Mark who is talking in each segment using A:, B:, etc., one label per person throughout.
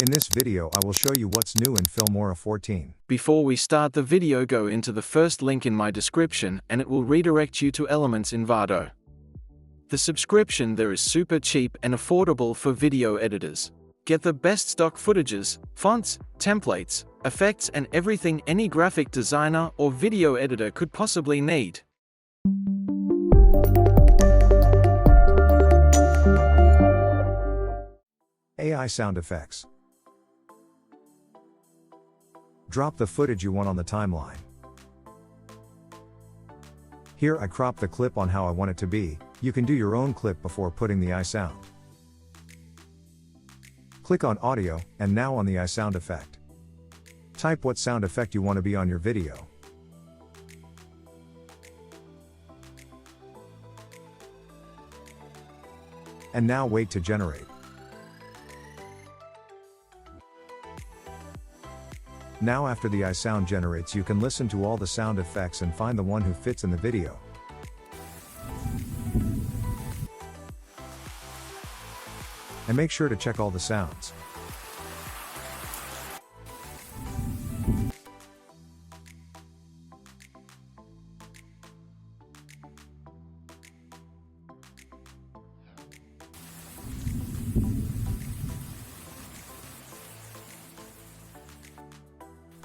A: In this video I will show you what's new in Filmora 14.
B: Before we start the video, go into the first link in my description and it will redirect you to Elements in Vado. The subscription there is super cheap and affordable for video editors. Get the best stock footages, fonts, templates, effects and everything any graphic designer or video editor could possibly need.
A: AI sound effects. Drop the footage you want on the timeline. Here I crop the clip on how I want it to be. You can do your own clip before putting the AI sound. Click on audio, and now on the AI sound effect. Type what sound effect you want to be on your video. And now wait to generate. Now after the AI sound generates, you can listen to all the sound effects and find the one who fits in the video. And make sure to check all the sounds.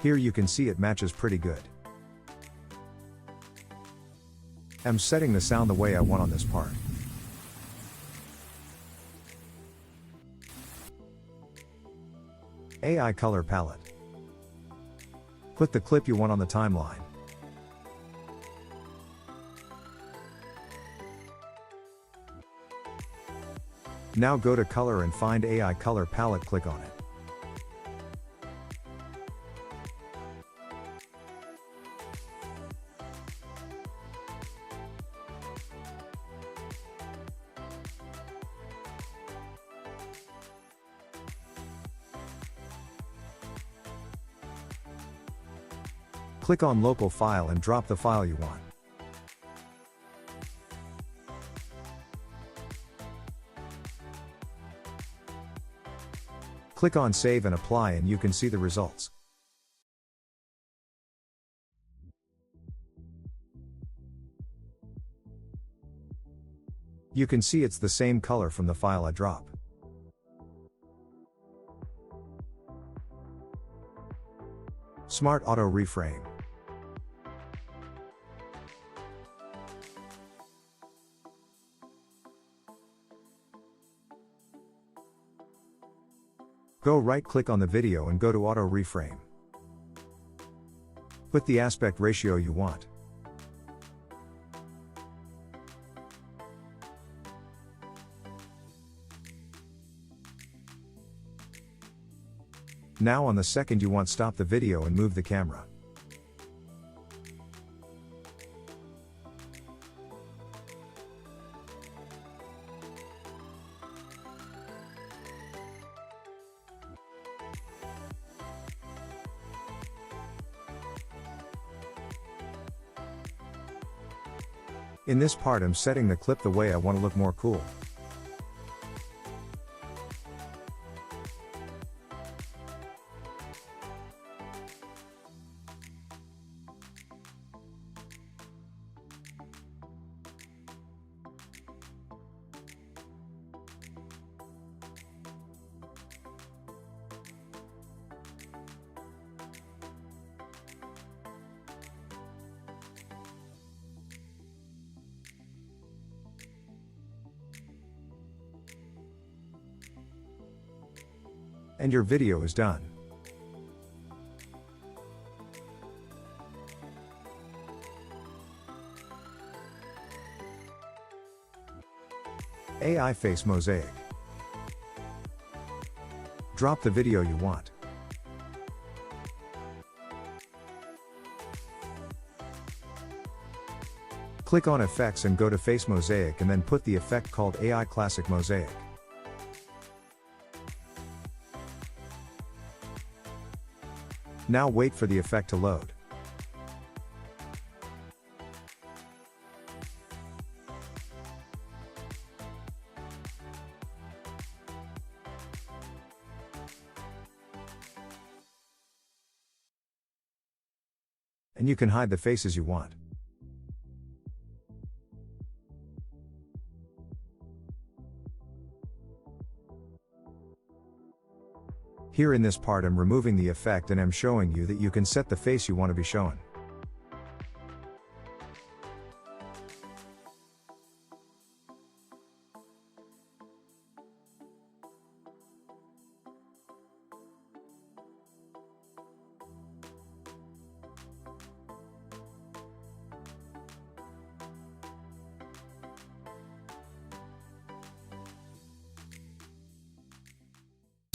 A: Here you can see it matches pretty good. I'm setting the sound the way I want on this part. AI color palette. Put the clip you want on the timeline. Now go to color and find AI color palette, click on it. Click on local file and drop the file you want. Click on save and apply and you can see the results. You can see it's the same color from the file I drop. Smart Auto Reframe. Go right-click on the video and go to Auto Reframe. Put the aspect ratio you want. Now on the second you want, stop the video and move the camera. In this part I'm setting the clip the way I want to look more cool. And your video is done. AI face mosaic. Drop the video you want. Click on effects and go to face mosaic and then put the effect called AI classic mosaic. Now wait for the effect to load. and you can hide the faces you want. Here in this part I'm removing the effect and I'm showing you that you can set the face you want to be shown.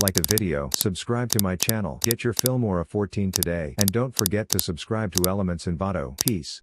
A: Like the video, subscribe to my channel, get your Filmora 14 today, and don't forget to subscribe to Elements Envato. Peace.